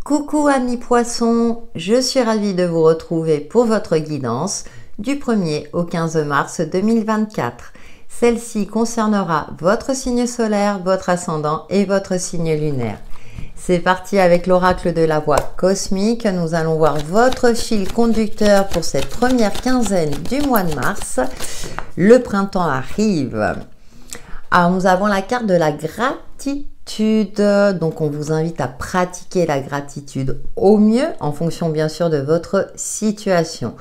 Coucou amis poissons, je suis ravie de vous retrouver pour votre guidance du 1er au 15 mars 2024. Celle-ci concernera votre signe solaire, votre ascendant et votre signe lunaire. C'est parti avec l'oracle de la voix cosmique. Nous allons voir votre fil conducteur pour cette première quinzaine du mois de mars. Le printemps arrive. Alors nous avons la carte de la gratitude. Donc on vous invite à pratiquer la gratitude au mieux en fonction bien sûr de votre situation.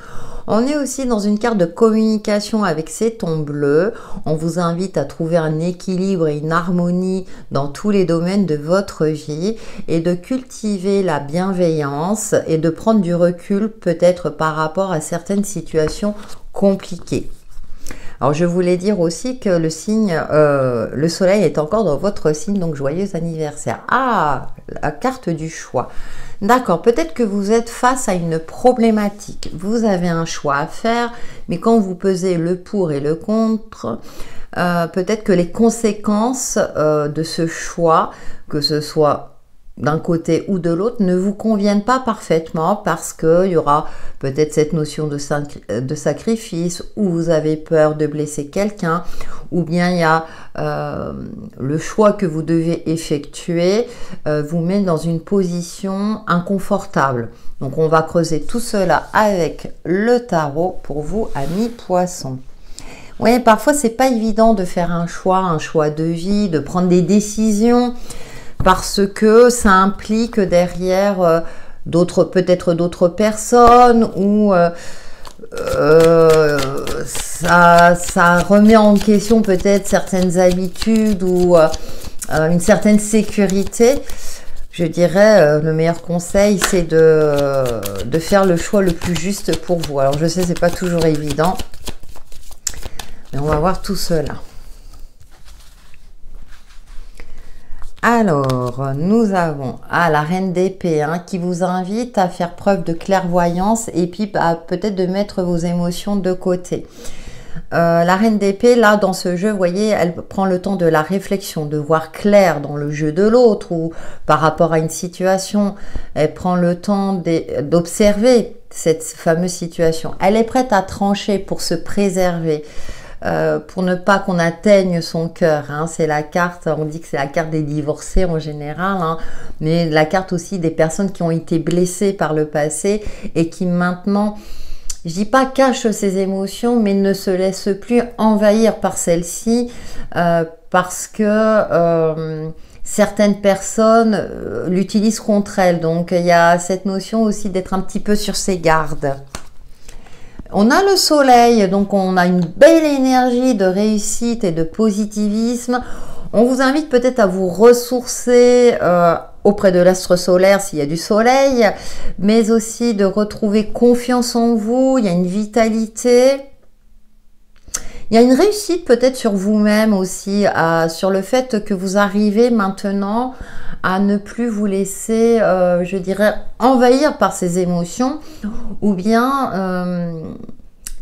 On est aussi dans une carte de communication avec ces tons bleus. On vous invite à trouver un équilibre et une harmonie dans tous les domaines de votre vie et de cultiver la bienveillance et de prendre du recul peut-être par rapport à certaines situations compliquées. Alors je voulais dire aussi que le signe, le soleil est encore dans votre signe, donc joyeux anniversaire. Ah, la carte du choix. D'accord, peut-être que vous êtes face à une problématique. Vous avez un choix à faire, mais quand vous pesez le pour et le contre, peut-être que les conséquences de ce choix, que ce soit d'un côté ou de l'autre, ne vous conviennent pas parfaitement parce qu'il y aura peut-être cette notion de sacrifice, ou vous avez peur de blesser quelqu'un, ou bien il y a le choix que vous devez effectuer vous met dans une position inconfortable. Donc on va creuser tout cela avec le tarot pour vous, amis poissons. Oui, parfois c'est pas évident de faire un choix de vie, de prendre des décisions, parce que ça implique derrière peut-être d'autres personnes, ou ça remet en question peut-être certaines habitudes ou une certaine sécurité. Je dirais le meilleur conseil, c'est de faire le choix le plus juste pour vous. Alors je sais, c'est pas toujours évident, mais on va voir tout cela. Alors, nous avons la reine d'épée qui vous invite à faire preuve de clairvoyance et puis peut-être de mettre vos émotions de côté. La reine d'épée, là, dans ce jeu, vous voyez, elle prend le temps de la réflexion, de voir clair dans le jeu de l'autre ou par rapport à une situation. Elle prend le temps d'observer cette fameuse situation. Elle est prête à trancher pour se préserver. Pour ne pas qu'on atteigne son cœur, c'est la carte, on dit que c'est la carte des divorcés en général, mais la carte aussi des personnes qui ont été blessées par le passé et qui maintenant, je dis pas cachent ses émotions, mais ne se laissent plus envahir par celles-ci parce que certaines personnes l'utilisent contre elles. Donc il y a cette notion aussi d'être un petit peu sur ses gardes. On a le soleil, donc on a une belle énergie de réussite et de positivisme. On vous invite peut-être à vous ressourcer auprès de l'astre solaire s'il y a du soleil, mais aussi de retrouver confiance en vous. Il y a une vitalité. Il y a une réussite peut-être sur vous-même aussi, sur le fait que vous arrivez maintenant à ne plus vous laisser, je dirais, envahir par ces émotions, ou bien,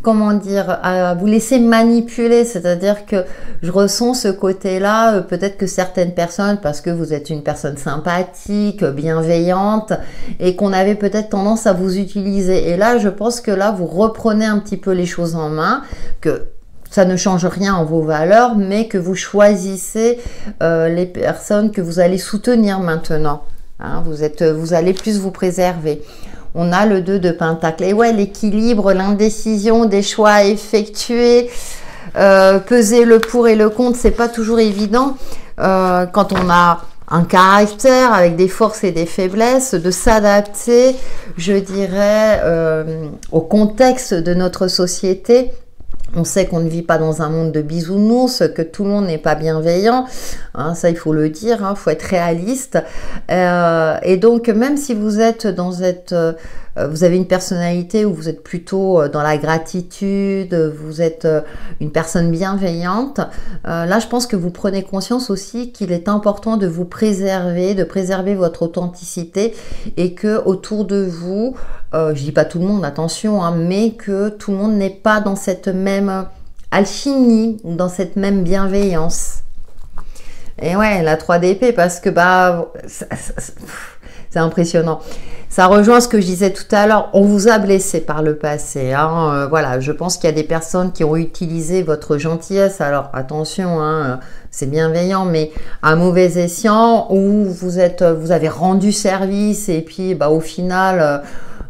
comment dire, à vous laisser manipuler. C'est-à-dire que je ressens ce côté-là, peut-être que certaines personnes, parce que vous êtes une personne sympathique, bienveillante, et qu'on avait peut-être tendance à vous utiliser. Et là, je pense que là, vous reprenez un petit peu les choses en main, que ça ne change rien en vos valeurs, mais que vous choisissez les personnes que vous allez soutenir maintenant. Vous allez plus vous préserver. On a le 2 de Pentacle. Et ouais, l'équilibre, l'indécision des choix à effectuer, peser le pour et le contre, c'est pas toujours évident quand on a un caractère avec des forces et des faiblesses, de s'adapter, je dirais, au contexte de notre société. On sait qu'on ne vit pas dans un monde de bisounours, que tout le monde n'est pas bienveillant, ça il faut le dire, faut être réaliste. Et donc même si vous êtes dans vous avez une personnalité où vous êtes plutôt dans la gratitude, vous êtes une personne bienveillante, là je pense que vous prenez conscience aussi qu'il est important de vous préserver, de préserver votre authenticité, et que autour de vous, je dis pas tout le monde, attention, mais que tout le monde n'est pas dans cette même alchimie, dans cette même bienveillance. Et ouais, la 3 d'épée, parce que C'est impressionnant. Ça rejoint ce que je disais tout à l'heure. On vous a blessé par le passé. Hein. Voilà, je pense qu'il y a des personnes qui ont utilisé votre gentillesse. Alors attention, hein, c'est bienveillant, mais à mauvais escient, où vous avez rendu service et puis au final,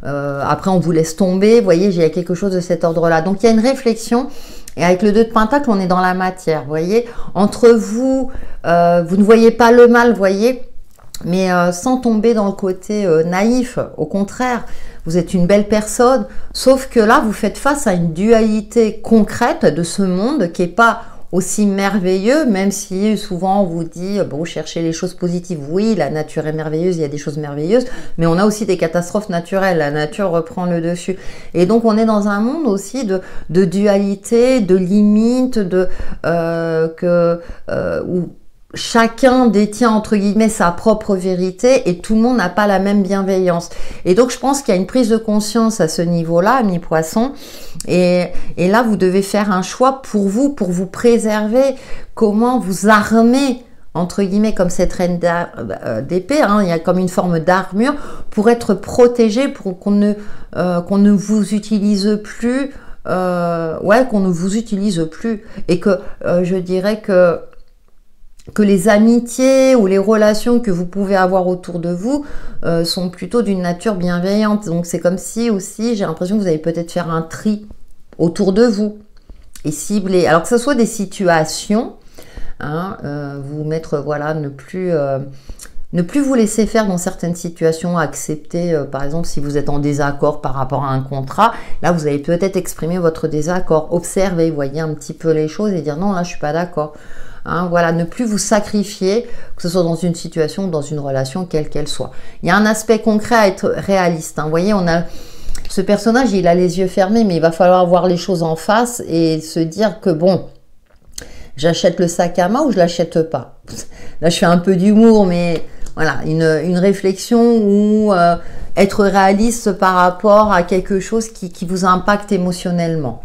après on vous laisse tomber. Vous voyez, il y a quelque chose de cet ordre-là. Donc il y a une réflexion. Et avec le 2 de Pentacle, on est dans la matière. Vous voyez, entre vous, vous ne voyez pas le mal, vous voyez. Mais sans tomber dans le côté naïf, au contraire, vous êtes une belle personne, sauf que là, vous faites face à une dualité concrète de ce monde qui n'est pas aussi merveilleux, même si souvent on vous dit, bon, cherchez les choses positives. Oui, la nature est merveilleuse, il y a des choses merveilleuses, mais on a aussi des catastrophes naturelles, la nature reprend le dessus. Et donc, on est dans un monde aussi de dualité, de limites, où chacun détient entre guillemets sa propre vérité et tout le monde n'a pas la même bienveillance. Et donc je pense qu'il y a une prise de conscience à ce niveau-là, ami Poisson. Et là, vous devez faire un choix pour vous préserver. Comment vous armer, entre guillemets, comme cette reine d'épée, hein, il y a comme une forme d'armure pour être protégé, pour qu'on ne vous utilise plus. Qu'on ne vous utilise plus. Et que je dirais que les amitiés ou les relations que vous pouvez avoir autour de vous sont plutôt d'une nature bienveillante. Donc c'est comme si aussi, j'ai l'impression que vous allez peut-être faire un tri autour de vous et cibler. Alors que ce soit des situations, hein, vous mettre, voilà, ne plus vous laisser faire dans certaines situations, accepter, par exemple, si vous êtes en désaccord par rapport à un contrat, là, vous allez peut-être exprimer votre désaccord, observer, voyez un petit peu les choses et dire non, là, je suis pas d'accord. Hein, voilà, ne plus vous sacrifier, que ce soit dans une situation ou dans une relation, quelle qu'elle soit. Il y a un aspect concret à être réaliste. Hein. Vous voyez, on a ce personnage, il a les yeux fermés, mais il va falloir voir les choses en face et se dire que bon, j'achète le sac à main ou je l'achète pas. Là, je fais un peu d'humour, mais voilà, une réflexion ou être réaliste par rapport à quelque chose qui vous impacte émotionnellement.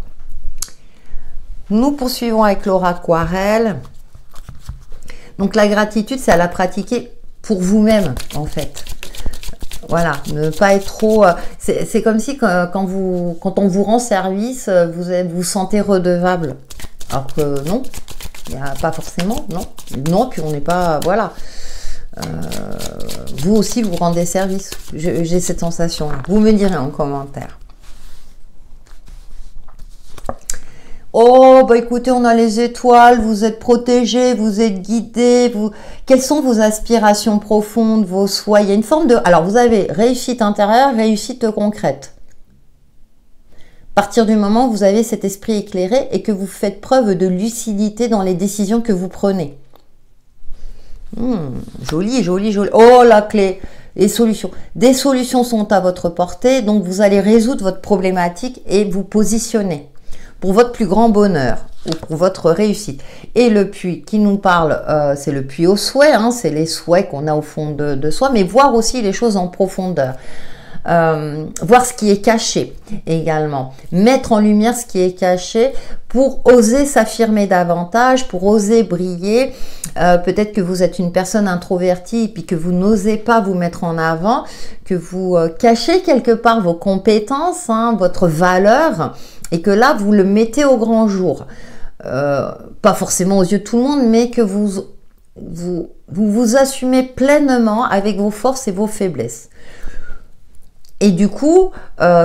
Nous poursuivons avec l'aura aquarelle. Donc la gratitude, c'est à la pratiquer pour vous-même, en fait. Voilà, ne pas être trop... C'est comme si quand on vous rend service, vous sentez redevable. Alors que non, il n'y a pas forcément, non. Non, puis on n'est pas... Voilà. Vous aussi, vous rendez service. J'ai cette sensation-là. Vous me direz en commentaire. Oh, bah écoutez, on a les étoiles, vous êtes protégés, vous êtes guidés, quelles sont vos aspirations profondes, vos souhaits? Il y a une forme de... Alors, vous avez réussite intérieure, réussite concrète. À partir du moment où vous avez cet esprit éclairé et que vous faites preuve de lucidité dans les décisions que vous prenez. Joli, joli, joli. Oh, la clé, les solutions. Des solutions sont à votre portée, donc vous allez résoudre votre problématique et vous positionner pour votre plus grand bonheur ou pour votre réussite. Et le puits qui nous parle, c'est le puits au souhait, hein, c'est les souhaits qu'on a au fond de soi, mais voir aussi les choses en profondeur. Voir ce qui est caché également. Mettre en lumière ce qui est caché pour oser s'affirmer davantage, pour oser briller. Peut-être que vous êtes une personne introvertie et puis que vous n'osez pas vous mettre en avant, que vous cachez quelque part vos compétences, hein, votre valeur, et que là, vous le mettez au grand jour. Pas forcément aux yeux de tout le monde, mais que vous assumez pleinement avec vos forces et vos faiblesses. Et du coup,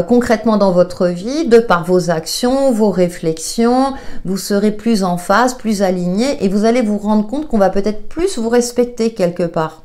concrètement dans votre vie, de par vos actions, vos réflexions, vous serez plus en phase, plus aligné, et vous allez vous rendre compte qu'on va peut-être plus vous respecter quelque part.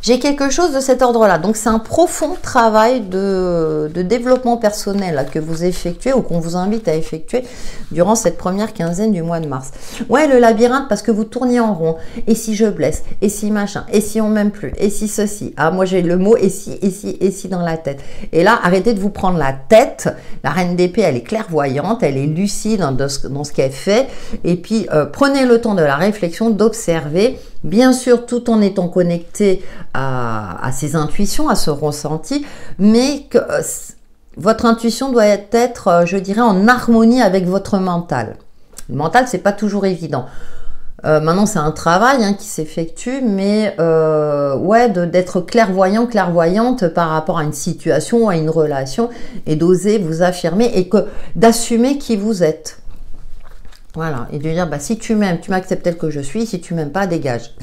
J'ai quelque chose de cet ordre-là. Donc, c'est un profond travail de développement personnel là, que vous effectuez ou qu'on vous invite à effectuer durant cette première quinzaine du mois de mars. Ouais, le labyrinthe, parce que vous tournez en rond. Et si je blesse? Et si machin? Et si on m'aime plus? Et si ceci? Ah, moi, j'ai le mot et si dans la tête. Et là, arrêtez de vous prendre la tête. La reine d'épée, elle est clairvoyante, elle est lucide dans ce qu'elle fait. Et puis, prenez le temps de la réflexion, d'observer. Bien sûr, tout en étant connecté à ses intuitions, à ce ressenti, mais que votre intuition doit être, je dirais, en harmonie avec votre mental. Le mental, c'est pas toujours évident. Maintenant, c'est un travail hein, qui s'effectue, mais ouais, d'être clairvoyant, clairvoyante par rapport à une situation, à une relation, et d'oser vous affirmer et d'assumer qui vous êtes. Voilà, et de dire, bah, si tu m'aimes, tu m'acceptes tel que je suis, si tu m'aimes pas, dégage.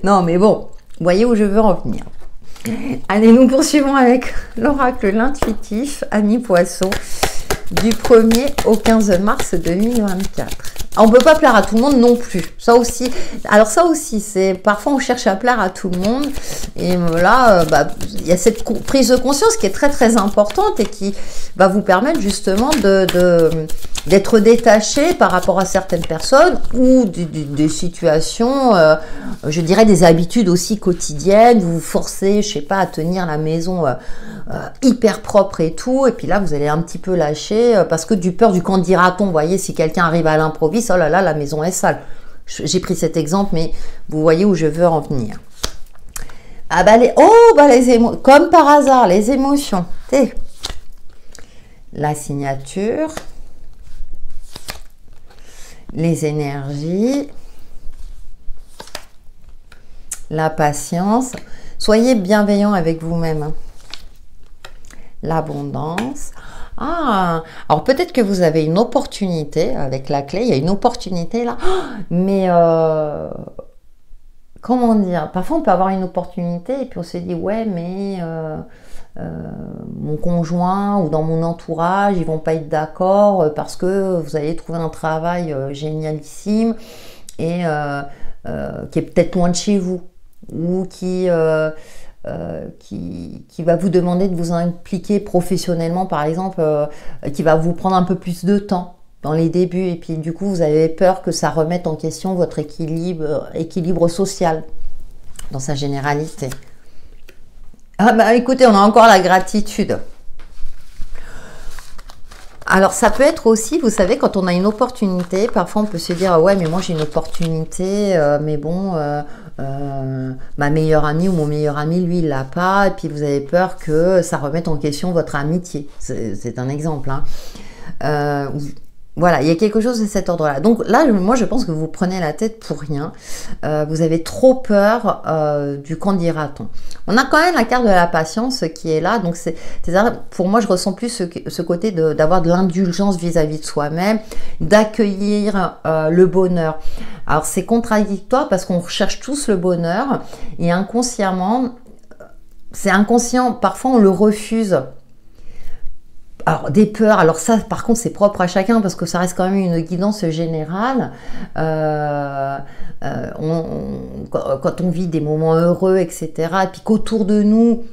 Non, mais bon, vous voyez où je veux en venir. Allez, nous poursuivons avec l'oracle l'intuitif, amis poissons, du 1er au 15 mars 2024. On ne peut pas plaire à tout le monde non plus. Ça aussi, alors ça aussi, c'est parfois on cherche à plaire à tout le monde. Et là, bah, il y a cette prise de conscience qui est très très importante et qui va vous permettre justement d'être détaché par rapport à certaines personnes ou des situations, je dirais des habitudes aussi quotidiennes. Vous vous forcez, je sais pas, à tenir la maison hyper propre et tout. Et puis là, vous allez un petit peu lâcher parce que du peur du qu'en dira-t-on. Vous voyez, si quelqu'un arrive à l'improviste, oh là là, la maison est sale. J'ai pris cet exemple, mais vous voyez où je veux en venir. Ah bah les émotions, comme par hasard, les émotions. La signature, les énergies, la patience. Soyez bienveillant avec vous-même. L'abondance. Ah, alors peut-être que vous avez une opportunité avec la clé, il y a une opportunité là, mais comment dire, parfois on peut avoir une opportunité et puis on se dit ouais mais mon conjoint ou dans mon entourage ils vont pas être d'accord parce que vous allez trouver un travail génialissime et qui est peut-être loin de chez vous ou qui va vous demander de vous impliquer professionnellement, par exemple, qui va vous prendre un peu plus de temps dans les débuts. Et puis, du coup, vous avez peur que ça remette en question votre équilibre social dans sa généralité. Ah bah écoutez, on a encore la gratitude. Alors, ça peut être aussi, vous savez, quand on a une opportunité, parfois on peut se dire, ouais, mais moi j'ai une opportunité, mais bon, ma meilleure amie ou mon meilleur ami, lui, il l'a pas, et puis vous avez peur que ça remette en question votre amitié. C'est un exemple, hein. Voilà, il y a quelque chose de cet ordre-là. Donc là, moi, je pense que vous prenez la tête pour rien. Vous avez trop peur du qu'en dira-t-on. On a quand même la carte de la patience qui est là. Donc, pour moi, je ressens plus ce côté d'avoir de l'indulgence vis-à-vis de soi-même, d'accueillir le bonheur. Alors, c'est contradictoire parce qu'on recherche tous le bonheur et inconsciemment, c'est inconscient. Parfois, on le refuse. Alors, des peurs, alors ça, par contre, c'est propre à chacun parce que ça reste quand même une guidance générale. Quand on vit des moments heureux, etc., et puis qu'autour de nous,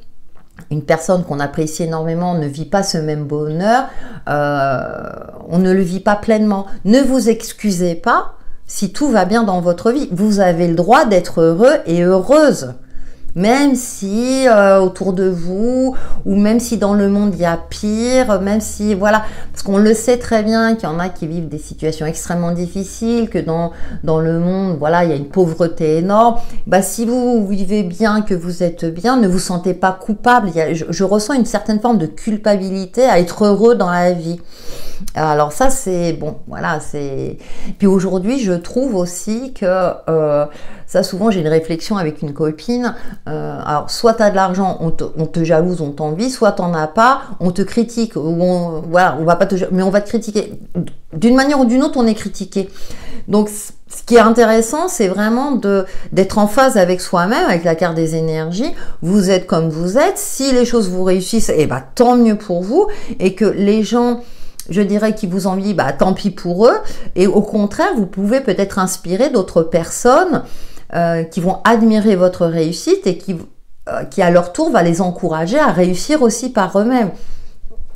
une personne qu'on apprécie énormément ne vit pas ce même bonheur, on ne le vit pas pleinement. Ne vous excusez pas si tout va bien dans votre vie. Vous avez le droit d'être heureux et heureuse. Même si autour de vous, ou même si dans le monde il y a pire, même si, voilà, parce qu'on le sait très bien qu'il y en a qui vivent des situations extrêmement difficiles, que dans le monde, voilà, il y a une pauvreté énorme. Bah, si vous vivez bien, que vous êtes bien, ne vous sentez pas coupable. Je ressens une certaine forme de culpabilité à être heureux dans la vie. Alors ça, c'est bon, voilà, c'est... Puis aujourd'hui, je trouve aussi que... ça, souvent, j'ai une réflexion avec une copine. Alors, soit tu as de l'argent, on te jalouse, on t'envie, soit tu n'en as pas, on te critique. Voilà, on va pas mais on va te critiquer. D'une manière ou d'une autre, on est critiqué. Donc, ce qui est intéressant, c'est vraiment d'être en phase avec soi-même, avec la carte des énergies. Vous êtes comme vous êtes. Si les choses vous réussissent, eh ben, tant mieux pour vous. Et que les gens... je dirais qui vous envient, bah, tant pis pour eux. Et au contraire, vous pouvez peut-être inspirer d'autres personnes qui vont admirer votre réussite et qui à leur tour va les encourager à réussir aussi par eux-mêmes.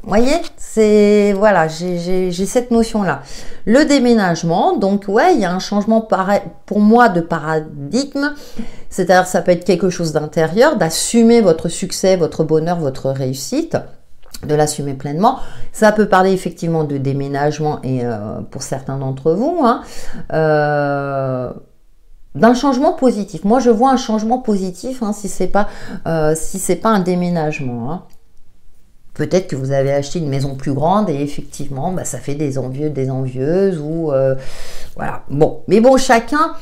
Vous voyez, c'est voilà, j'ai cette notion-là. Le déménagement, donc ouais, il y a un changement pour moi de paradigme. C'est-à-dire, ça peut être quelque chose d'intérieur, d'assumer votre succès, votre bonheur, votre réussite, de l'assumer pleinement. Ça peut parler effectivement de déménagement et pour certains d'entre vous, hein, d'un changement positif. Moi, je vois un changement positif, hein, si c'est pas un déménagement. Hein. peut-être que vous avez acheté une maison plus grande et effectivement, bah, ça fait des envieux, des envieuses ou voilà. Bon, mais bon, chacun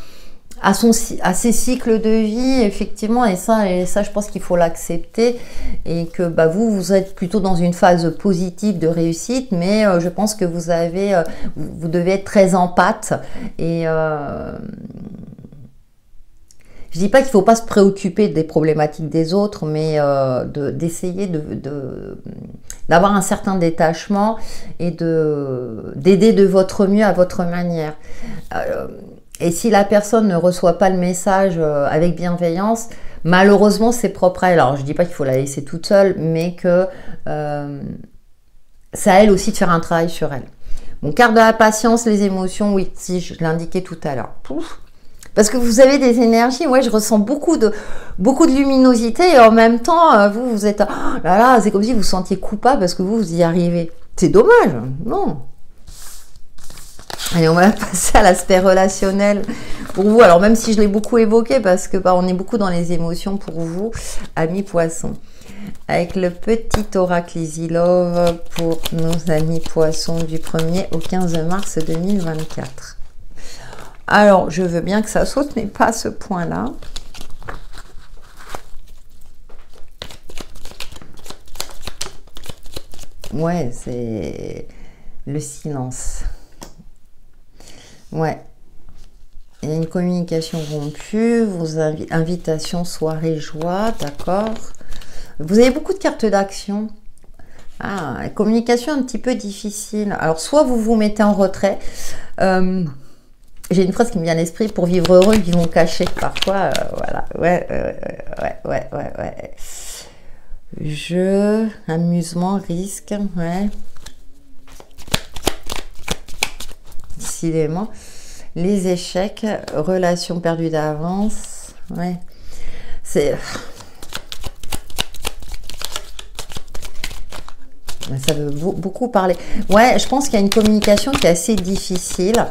a ses cycles de vie, effectivement, et ça, je pense qu'il faut l'accepter et que bah, vous êtes plutôt dans une phase positive de réussite, mais je pense que vous devez être très en pâte et je dis pas qu'il faut pas se préoccuper des problématiques des autres, mais d'essayer d'avoir un certain détachement et d'aider de votre mieux à votre manière. Et si la personne ne reçoit pas le message avec bienveillance, malheureusement c'est propre à elle. Alors je dis pas qu'il faut la laisser toute seule, mais que c'est à elle aussi de faire un travail sur elle. Bon, carte de la patience, les émotions, oui, si je l'indiquais tout à l'heure. Parce que vous avez des énergies, ouais, je ressens beaucoup de luminosité et en même temps, vous êtes, oh là là, c'est comme si vous vous sentiez coupable parce que vous y arrivez. C'est dommage, non? Allez, on va passer à l'aspect relationnel pour vous. Alors, même si je l'ai beaucoup évoqué parce que bah, on est beaucoup dans les émotions pour vous, amis poissons. Avec le petit oracle Easy Love pour nos amis poissons du 1er au 15 mars 2024. Alors, je veux bien que ça saute, mais pas à ce point-là. Ouais, c'est le silence. Ouais. Il y a une communication rompue, vos invitations, soirée, joie, d'accord. Vous avez beaucoup de cartes d'action. Ah, communication un petit peu difficile. Alors, soit vous vous mettez en retrait. J'ai une phrase qui me vient à l'esprit, pour vivre heureux, vivons cachés. Parfois, voilà. Ouais. Jeu, amusement, risque, ouais. Décidément. Les échecs, relations perdues d'avance, ouais. C'est... Ça veut beaucoup parler. Ouais, je pense qu'il y a une communication qui est assez difficile.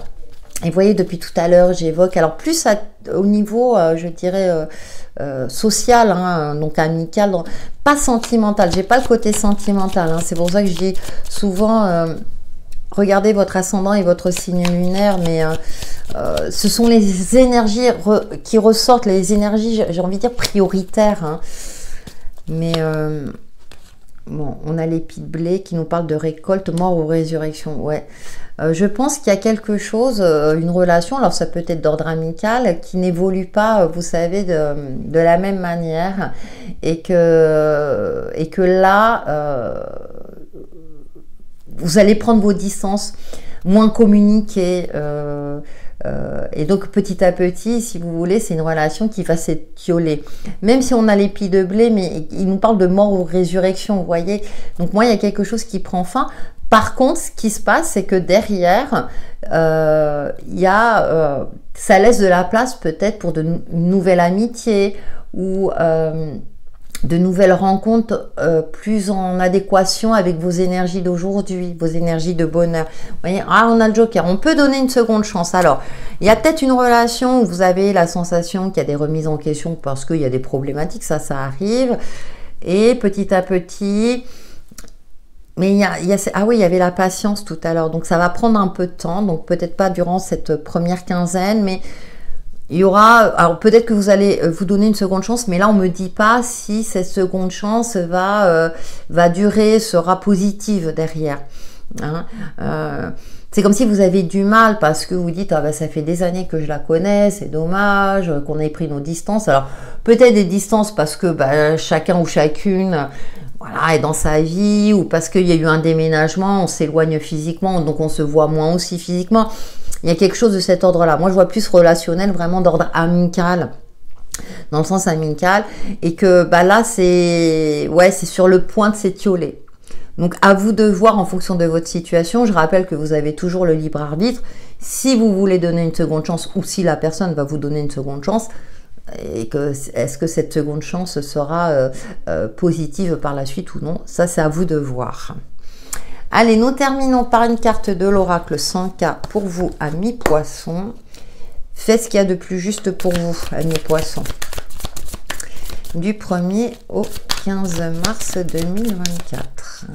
Et vous voyez, depuis tout à l'heure, j'évoque, alors plus au niveau, je dirais, social, hein, donc amical, pas sentimental. J'ai pas le côté sentimental. Hein, c'est pour ça que je dis souvent, regardez votre ascendant et votre signe lunaire, mais ce sont les énergies qui ressortent, les énergies, j'ai envie de dire, prioritaires. Hein. Mais bon, on a l'épi de blé qui nous parle de récolte, mort ou résurrection. Ouais. Je pense qu'il y a quelque chose, une relation, alors ça peut être d'ordre amical, qui n'évolue pas, vous savez, de la même manière, et que là, vous allez prendre vos distances, moins communiquer, et donc petit à petit, si vous voulez, c'est une relation qui va s'étioler. Même si on a l'épi de blé, mais il nous parle de mort ou résurrection, vous voyez. Donc moi, il y a quelque chose qui prend fin. Par contre, ce qui se passe, c'est que derrière, il y a, ça laisse de la place peut-être pour une nouvelle amitié ou de nouvelles rencontres plus en adéquation avec vos énergies d'aujourd'hui, vos énergies de bonheur. Vous voyez, ah, on a le joker, on peut donner une seconde chance. Alors, il y a peut-être une relation où vous avez la sensation qu'il y a des remises en question parce qu'il y a des problématiques, ça arrive. Et petit à petit... Mais ah oui, il y avait la patience tout à l'heure, donc ça va prendre un peu de temps, donc peut-être pas durant cette première quinzaine, mais il y aura, alors peut-être que vous allez vous donner une seconde chance, mais là on me dit pas si cette seconde chance va durer, sera positive derrière. Hein. C'est comme si vous avez du mal parce que vous dites ah ben ça fait des années que je la connais, c'est dommage qu'on ait pris nos distances. Alors peut-être des distances parce que bah, chacun ou chacune voilà, est dans sa vie ou parce qu'il y a eu un déménagement, on s'éloigne physiquement, donc on se voit moins aussi physiquement. Il y a quelque chose de cet ordre-là. Moi, je vois plus relationnel, vraiment d'ordre amical, dans le sens amical, et que bah là, c'est sur le point de s'étioler. Donc, à vous de voir en fonction de votre situation. Je rappelle que vous avez toujours le libre arbitre. Si vous voulez donner une seconde chance ou si la personne va vous donner une seconde chance, et que est-ce que cette seconde chance sera positive par la suite ou non, ça c'est à vous de voir. Allez, nous terminons par une carte de l'oracle 100K pour vous, amis poissons. Faites ce qu'il y a de plus juste pour vous, amis poissons. du 1er au 15 mars 2024.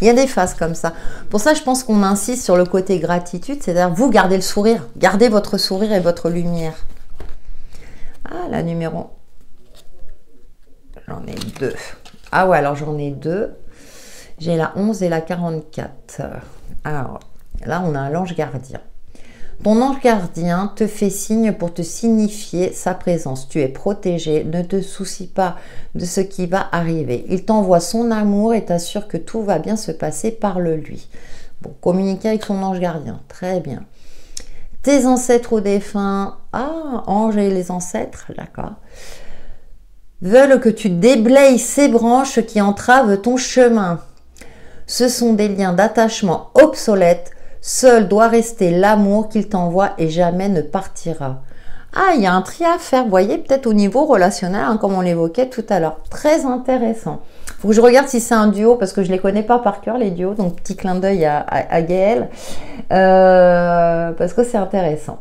Il y a des phases comme ça. Pour ça, je pense qu'on insiste sur le côté gratitude, c'est-à-dire vous gardez le sourire, gardez votre sourire et votre lumière. Ah, la numéro... J'en ai 2. Ah ouais, alors j'en ai 2. J'ai la 11 et la 44. Alors, là, on a l'ange gardien. Ton ange gardien te fait signe pour te signifier sa présence. Tu es protégé, ne te soucie pas de ce qui va arriver. Il t'envoie son amour et t'assure que tout va bien se passer, parle-lui. Bon, communiquer avec son ange gardien, très bien. Tes ancêtres ou défunts, ah, anges et les ancêtres, d'accord, veulent que tu déblayes ces branches qui entravent ton chemin. Ce sont des liens d'attachement obsolètes. Seul doit rester l'amour qu'il t'envoie et jamais ne partira. Ah, il y a un tri à faire, vous voyez, peut-être au niveau relationnel, hein, comme on l'évoquait tout à l'heure. Très intéressant. Il faut que je regarde si c'est un duo, parce que je ne les connais pas par cœur, les duos. Donc, petit clin d'œil à Gaëlle, parce que c'est intéressant.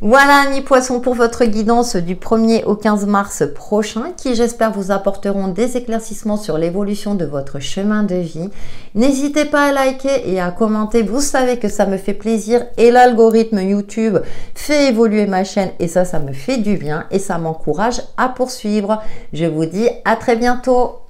Voilà, amis poissons, pour votre guidance du 1er au 15 mars prochain, qui j'espère vous apporteront des éclaircissements sur l'évolution de votre chemin de vie. N'hésitez pas à liker et à commenter, vous savez que ça me fait plaisir et l'algorithme YouTube fait évoluer ma chaîne et ça me fait du bien et ça m'encourage à poursuivre. Je vous dis à très bientôt.